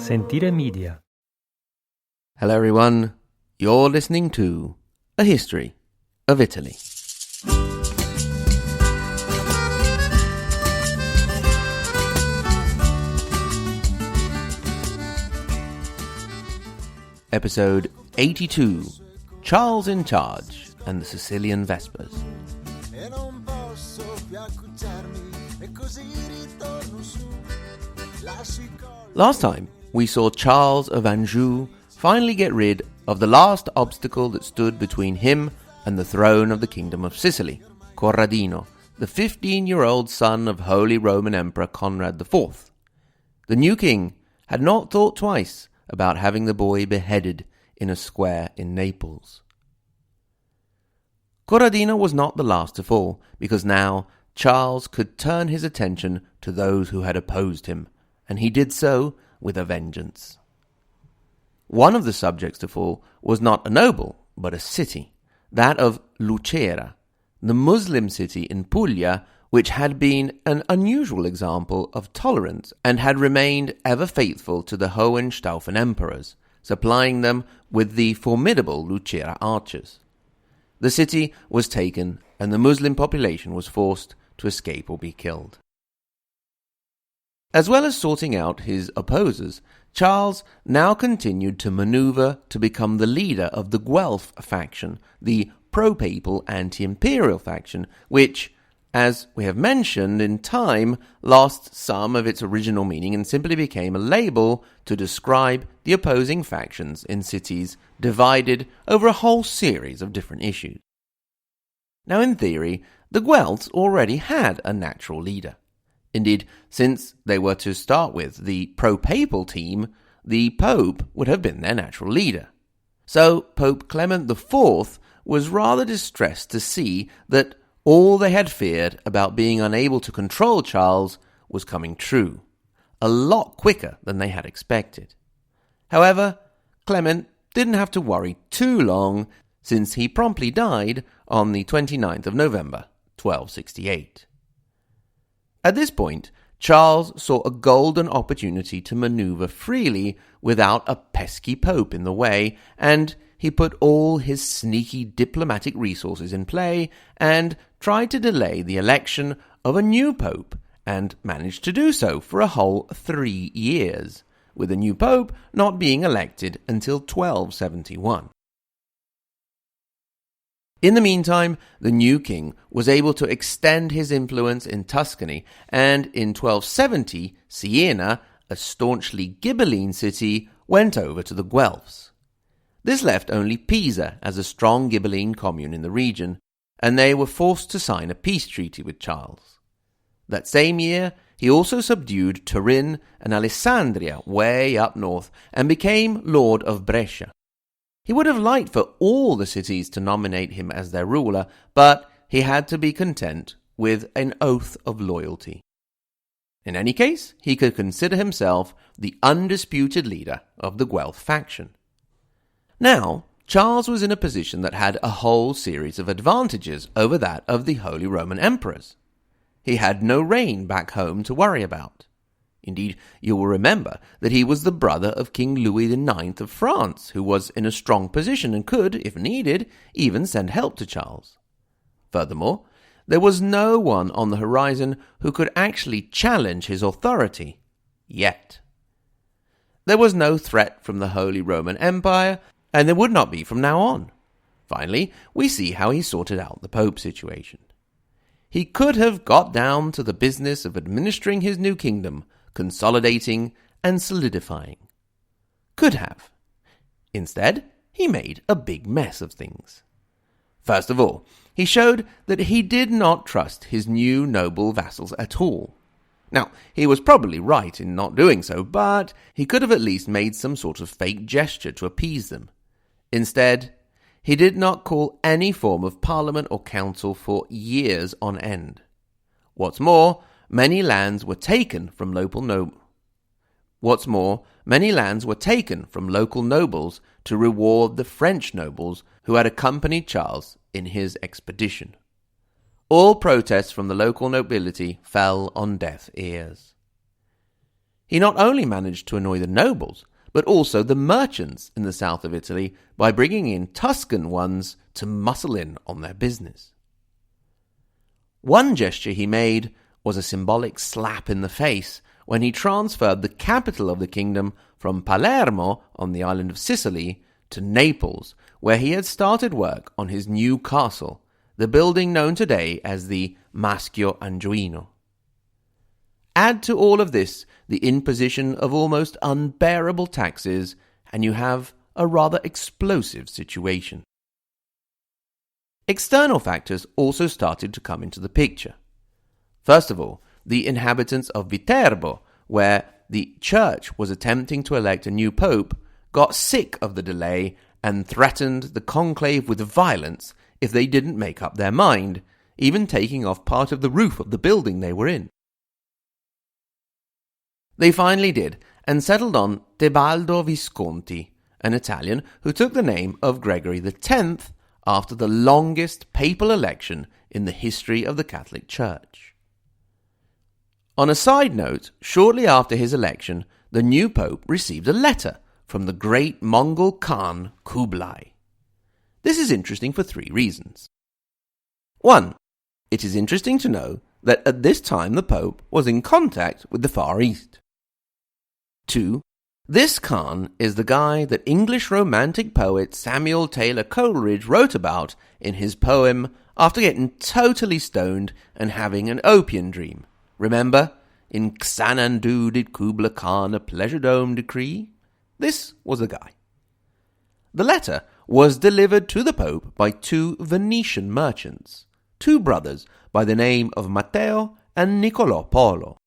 Sentire Media. Hello everyone, you're listening to A History of Italy. Episode 82, Charles in Charge and the Sicilian Vespers. Last time, we saw Charles of Anjou finally get rid of the last obstacle that stood between him and the throne of the Kingdom of Sicily, Corradino, the 15-year-old son of Holy Roman Emperor Conrad IV. The new king had not thought twice about having the boy beheaded in a square in Naples. Corradino was not the last to fall, because now Charles could turn his attention to those who had opposed him, and he did so with a vengeance. One of the subjects to fall was not a noble, but a city, that of Lucera, the Muslim city in Puglia, which had been an unusual example of tolerance and had remained ever faithful to the Hohenstaufen emperors, supplying them with the formidable Lucera archers. The city was taken, and the Muslim population was forced to escape or be killed. As well as sorting out his opposers, Charles now continued to maneuver to become the leader of the Guelph faction, the pro-papal anti-imperial faction, which, as we have mentioned, in time lost some of its original meaning and simply became a label to describe the opposing factions in cities divided over a whole series of different issues. Now, in theory, the Guelphs already had a natural leader. Indeed, since they were to start with the pro-papal team, the Pope would have been their natural leader. So Pope Clement IV was rather distressed to see that all they had feared about being unable to control Charles was coming true, a lot quicker than they had expected. However, Clement didn't have to worry too long, since he promptly died on the 29th of November, 1268. At this point, Charles saw a golden opportunity to maneuver freely without a pesky pope in the way, and he put all his sneaky diplomatic resources in play and tried to delay the election of a new pope, and managed to do so for a whole 3 years, with a new pope not being elected until 1271. In the meantime, the new king was able to extend his influence in Tuscany, and in 1270, Siena, a staunchly Ghibelline city, went over to the Guelphs. This left only Pisa as a strong Ghibelline commune in the region, and they were forced to sign a peace treaty with Charles. That same year, he also subdued Turin and Alessandria way up north, and became Lord of Brescia. He would have liked for all the cities to nominate him as their ruler, but he had to be content with an oath of loyalty. In any case, he could consider himself the undisputed leader of the Guelph faction. Now, Charles was in a position that had a whole series of advantages over that of the Holy Roman emperors. He had no reign back home to worry about. Indeed, you will remember that he was the brother of King Louis IX of France, who was in a strong position and could, if needed, even send help to Charles. Furthermore, there was no one on the horizon who could actually challenge his authority, yet. There was no threat from the Holy Roman Empire, and there would not be from now on. Finally, we see how he sorted out the Pope situation. He could have got down to the business of administering his new kingdom, consolidating and solidifying. Could have. Instead, he made a big mess of things. First of all, he showed that he did not trust his new noble vassals at all. Now, he was probably right in not doing so, but he could have at least made some sort of fake gesture to appease them. Instead, he did not call any form of parliament or council for years on end. What's more, many lands were taken from local nobles to reward the French nobles who had accompanied Charles in his expedition. All protests from the local nobility fell on deaf ears. He not only managed to annoy the nobles, but also the merchants in the south of Italy by bringing in Tuscan ones to muscle in on their business. One gesture he made was a symbolic slap in the face when he transferred the capital of the kingdom from Palermo on the island of Sicily to Naples, where he had started work on his new castle, the building known today as the Maschio Angiuino. Add to all of this the imposition of almost unbearable taxes, and you have a rather explosive situation. External factors also started to come into the picture. First of all, the inhabitants of Viterbo, where the church was attempting to elect a new pope, got sick of the delay and threatened the conclave with violence if they didn't make up their mind, even taking off part of the roof of the building they were in. They finally did, and settled on Tebaldo Visconti, an Italian who took the name of Gregory X after the longest papal election in the history of the Catholic Church. On a side note, shortly after his election, the new pope received a letter from the great Mongol Khan Kublai. This is interesting for 3 reasons. 1. It is interesting to know that at this time the pope was in contact with the Far East. 2. This Khan is the guy that English romantic poet Samuel Taylor Coleridge wrote about in his poem after getting totally stoned and having an opium dream. Remember, in Xanadu did Kubla Khan a pleasure dome decree? This was the guy. The letter was delivered to the Pope by 2 Venetian merchants, 2 brothers by the name of Matteo and Niccolò Polo.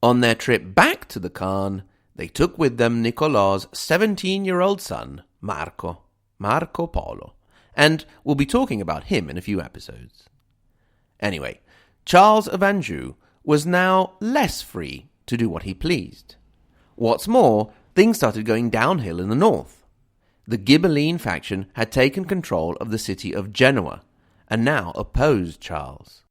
On their trip back to the Khan, they took with them Niccolò's 17-year-old son, Marco Polo, and we'll be talking about him in a few episodes. Anyway, Charles of Anjou was now less free to do what he pleased. What's more, things started going downhill in the north. The Ghibelline faction had taken control of the city of Genoa, and now opposed Charles.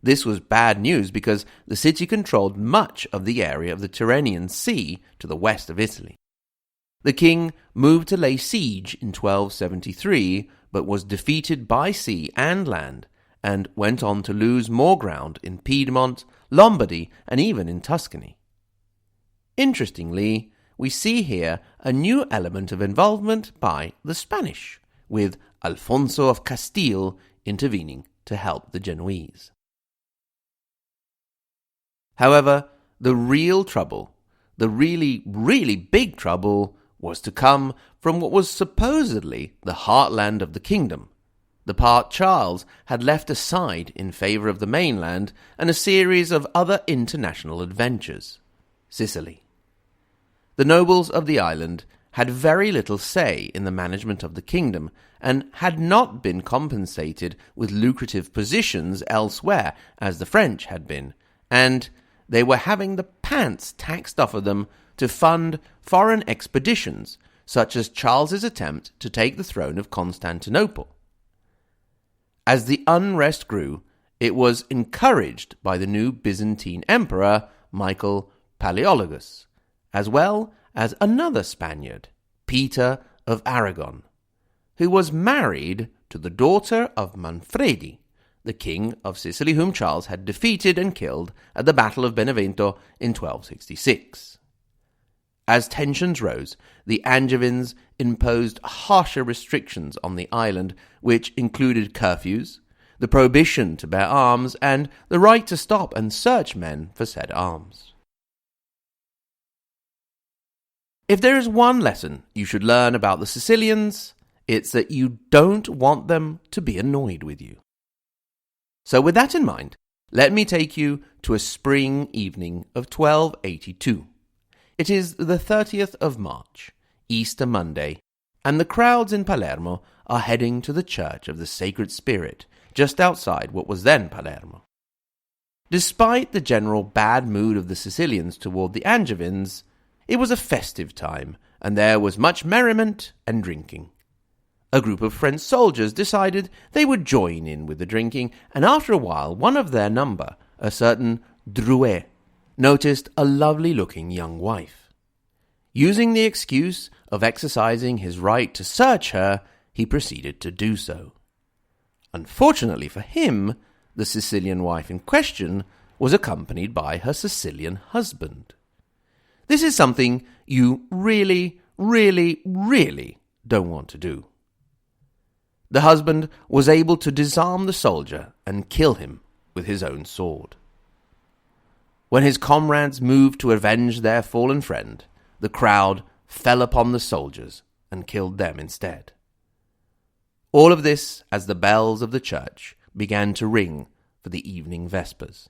This was bad news because the city controlled much of the area of the Tyrrhenian Sea to the west of Italy. The king moved to lay siege in 1273, but was defeated by sea and land, and went on to lose more ground in Piedmont, Lombardy, and even in Tuscany. Interestingly, we see here a new element of involvement by the Spanish, with Alfonso of Castile intervening to help the Genoese. However, the real trouble, the really, really big trouble, was to come from what was supposedly the heartland of the kingdom, the part Charles had left aside in favour of the mainland and a series of other international adventures, Sicily. The nobles of the island had very little say in the management of the kingdom and had not been compensated with lucrative positions elsewhere as the French had been, and they were having the pants taxed off of them to fund foreign expeditions, such as Charles's attempt to take the throne of Constantinople. As the unrest grew, it was encouraged by the new Byzantine emperor, Michael Palaeologus, as well as another Spaniard, Peter of Aragon, who was married to the daughter of Manfredi, the king of Sicily whom Charles had defeated and killed at the Battle of Benevento in 1266. As tensions rose, the Angevins imposed harsher restrictions on the island, which included curfews, the prohibition to bear arms, and the right to stop and search men for said arms. If there is one lesson you should learn about the Sicilians, it's that you don't want them to be annoyed with you. So with that in mind, let me take you to a spring evening of 1282. It is the 30th of March, Easter Monday, and the crowds in Palermo are heading to the Church of the Sacred Spirit, just outside what was then Palermo. Despite the general bad mood of the Sicilians toward the Angevins, it was a festive time, and there was much merriment and drinking. A group of French soldiers decided they would join in with the drinking, and after a while one of their number, a certain Drouet, noticed a lovely-looking young wife. Using the excuse of exercising his right to search her, he proceeded to do so. Unfortunately for him, the Sicilian wife in question was accompanied by her Sicilian husband. This is something you really, really, really don't want to do. The husband was able to disarm the soldier and kill him with his own sword. When his comrades moved to avenge their fallen friend, the crowd fell upon the soldiers and killed them instead. All of this as the bells of the church began to ring for the evening vespers.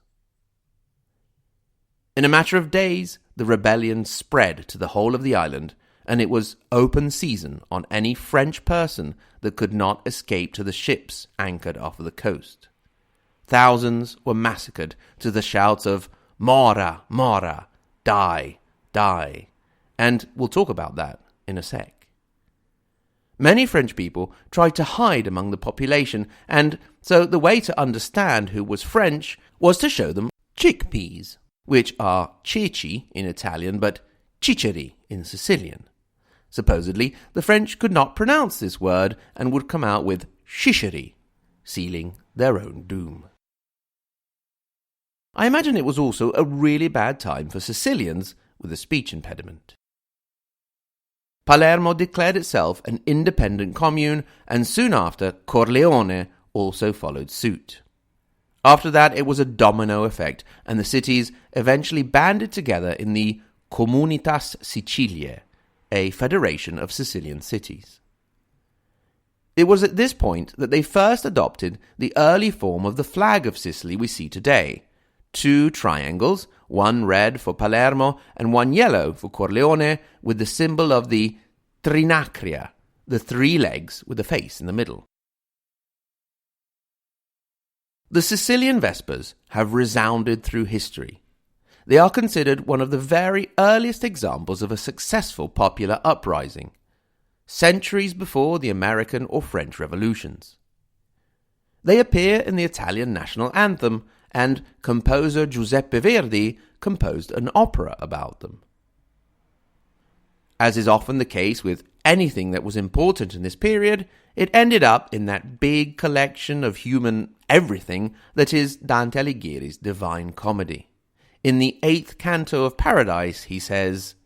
In a matter of days, the rebellion spread to the whole of the island, and it was open season on any French person that could not escape to the ships anchored off the coast. Thousands were massacred to the shouts of "Mora, mora," die, die, and we'll talk about that in a sec. Many French people tried to hide among the population, and so the way to understand who was French was to show them chickpeas, which are ceci in Italian but ciceri in Sicilian. Supposedly, the French could not pronounce this word and would come out with shisheri, sealing their own doom. I imagine it was also a really bad time for Sicilians with a speech impediment. Palermo declared itself an independent commune, and soon after, Corleone also followed suit. After that, it was a domino effect, and the cities eventually banded together in the Comunitas Siciliae, a federation of Sicilian cities. It was at this point that they first adopted the early form of the flag of Sicily we see today: 2 triangles, one red for Palermo and one yellow for Corleone, with the symbol of the trinacria, the 3 legs with a face in the middle. The Sicilian Vespers have resounded through history. They are considered one of the very earliest examples of a successful popular uprising, centuries before the American or French revolutions. They appear in the Italian national anthem, and composer Giuseppe Verdi composed an opera about them. As is often the case with anything that was important in this period, it ended up in that big collection of human everything that is Dante Alighieri's Divine Comedy. In the 8th canto of Paradise, he says,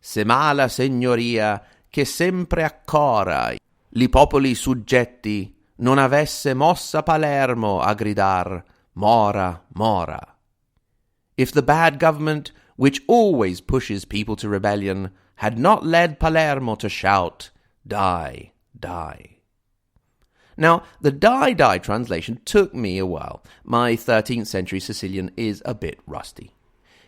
«Se mala signoria che sempre accora li popoli suggetti non avesse mossa Palermo a gridar Mora, mora. If the bad government, which always pushes people to rebellion, had not led Palermo to shout, die, die. Now, the die, die translation took me a while. My 13th century Sicilian is a bit rusty.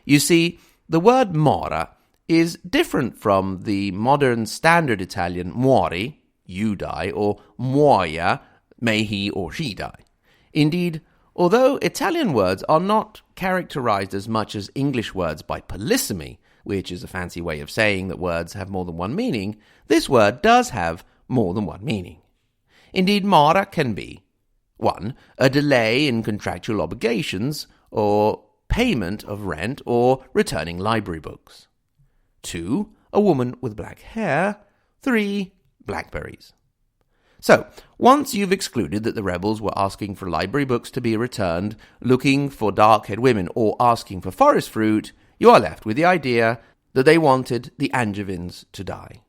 You see, the word mora is different from the modern standard Italian muori, you die, or muoia, may he or she die. Indeed, although Italian words are not characterized as much as English words by polysemy, which is a fancy way of saying that words have more than one meaning, this word does have more than one meaning. Indeed, mora can be 1. A delay in contractual obligations, or payment of rent, or returning library books. 2. A woman with black hair. 3. Blackberries. So, once you've excluded that the rebels were asking for library books to be returned, looking for dark-haired women, or asking for forest fruit, you are left with the idea that they wanted the Angevins to die.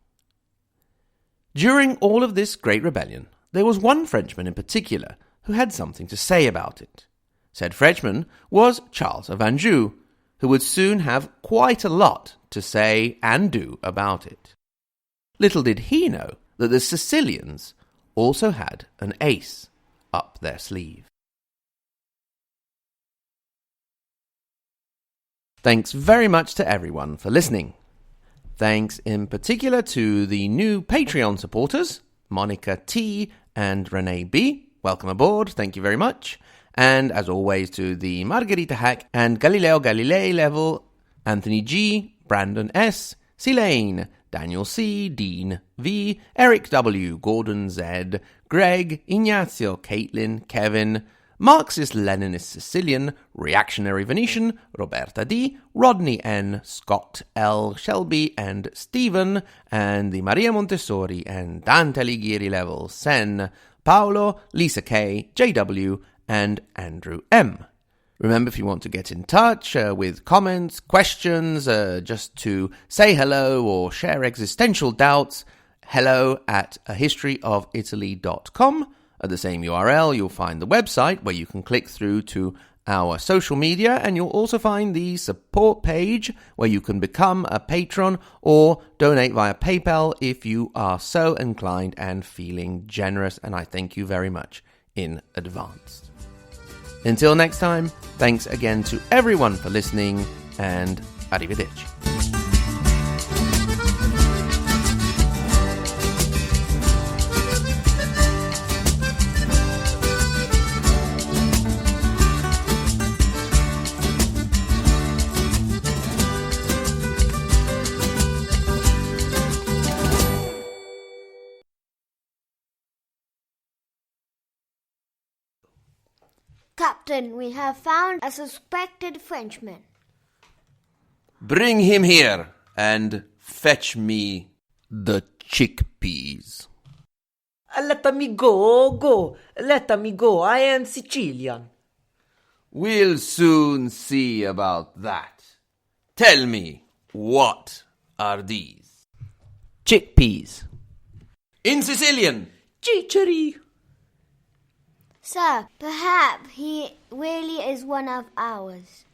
During all of this great rebellion, there was one Frenchman in particular who had something to say about it. Said Frenchman was Charles of Anjou, who would soon have quite a lot to say and do about it. Little did he know that the Sicilians also had an ace up their sleeve. Thanks very much to everyone for listening. Thanks in particular to the new Patreon supporters, Monica T and Renee B. Welcome aboard, thank you very much. And as always to the Margherita Hack and Galileo Galilei level, Anthony G, Brandon S, Silane, Daniel C, Dean V, Eric W, Gordon Z, Greg, Ignazio, Caitlin, Kevin, Marxist-Leninist Sicilian, Reactionary Venetian, Roberta D., Rodney N., Scott L., Shelby and Stephen, and the Maria Montessori and Dante Alighieri level Sen, Paolo, Lisa K., JW, and Andrew M. Remember, if you want to get in touch with comments, questions, just to say hello or share existential doubts, hello@ahistoryofitaly.com. At the same URL, you'll find the website where you can click through to our social media, and you'll also find the support page where you can become a patron or donate via PayPal if you are so inclined and feeling generous, and I thank you very much in advance. Until next time, thanks again to everyone for listening, and arrivederci. Captain, we have found a suspected Frenchman. Bring him here and fetch me the chickpeas. Let me go. Let me go. I am Sicilian. We'll soon see about that. Tell me, what are these? Chickpeas. In Sicilian. Ciceri. Sir, perhaps he really is one of ours.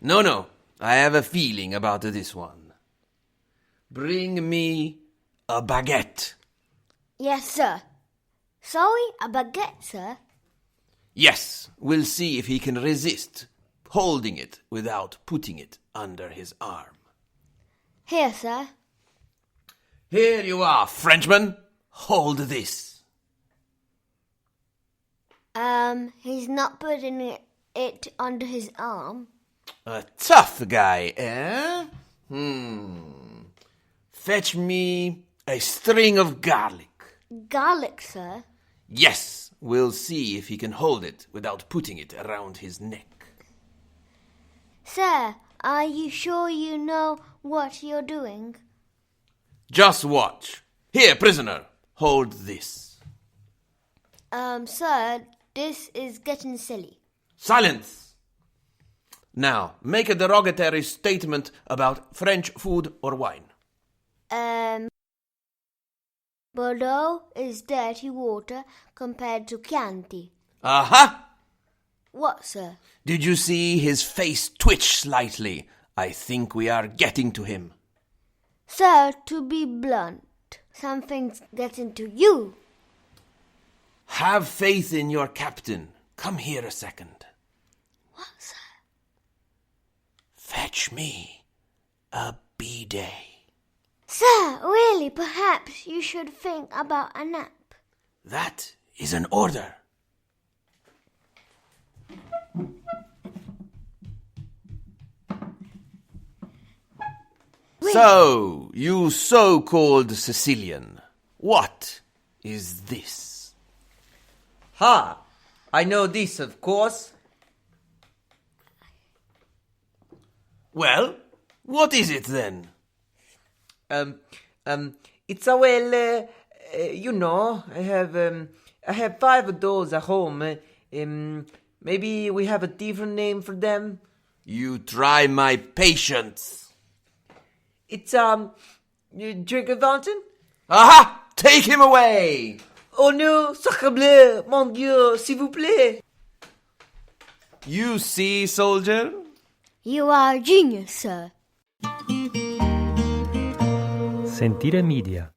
No, I have a feeling about this one. Bring me a baguette. Yes, sir. Sorry, a baguette, sir? Yes, we'll see if he can resist holding it without putting it under his arm. Here, sir. Here you are, Frenchman. Hold this. He's not putting it under his arm. A tough guy, eh? Fetch me a string of garlic. Garlic, sir? Yes, we'll see if he can hold it without putting it around his neck. Sir, are you sure you know what you're doing? Just watch. Here, prisoner, hold this. Sir, this is getting silly. Silence! Now, make a derogatory statement about French food or wine. Bordeaux is dirty water compared to Chianti. Aha! What, sir? Did you see his face twitch slightly? I think we are getting to him. Sir, to be blunt, something's getting to you. Have faith in your captain. Come here a second. What, sir? Fetch me a bidet. Sir, really, perhaps you should think about a nap. That is an order. Wait. So, you so-called Sicilian, what is this? Ha! I know this, of course. Well, what is it then? It's a well, I have 5 of those at home. Maybe we have a different name for them. You try my patience. It's, Trigger Fountain? Aha! Take him away! Oh no, sacre bleu, mon Dieu, s'il vous plaît. You see, soldier? You are a genius, sir. Sentire Media.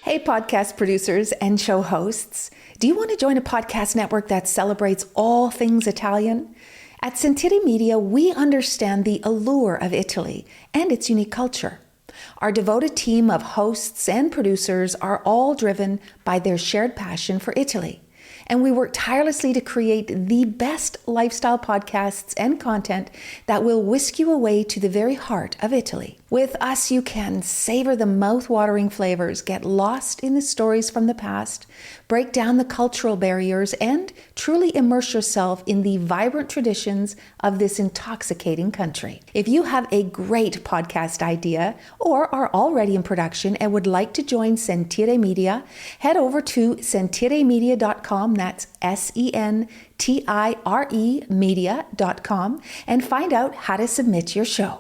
Hey, podcast producers and show hosts. Do you want to join a podcast network that celebrates all things Italian? At Sentire Media, we understand the allure of Italy and its unique culture. Our devoted team of hosts and producers are all driven by their shared passion for Italy. And we work tirelessly to create the best lifestyle podcasts and content that will whisk you away to the very heart of Italy. With us, you can savor the mouth-watering flavors, get lost in the stories from the past, break down the cultural barriers, and truly immerse yourself in the vibrant traditions of this intoxicating country. If you have a great podcast idea or are already in production and would like to join Sentire Media, head over to sentiremedia.com, that's SENTIRE media.com, and find out how to submit your show.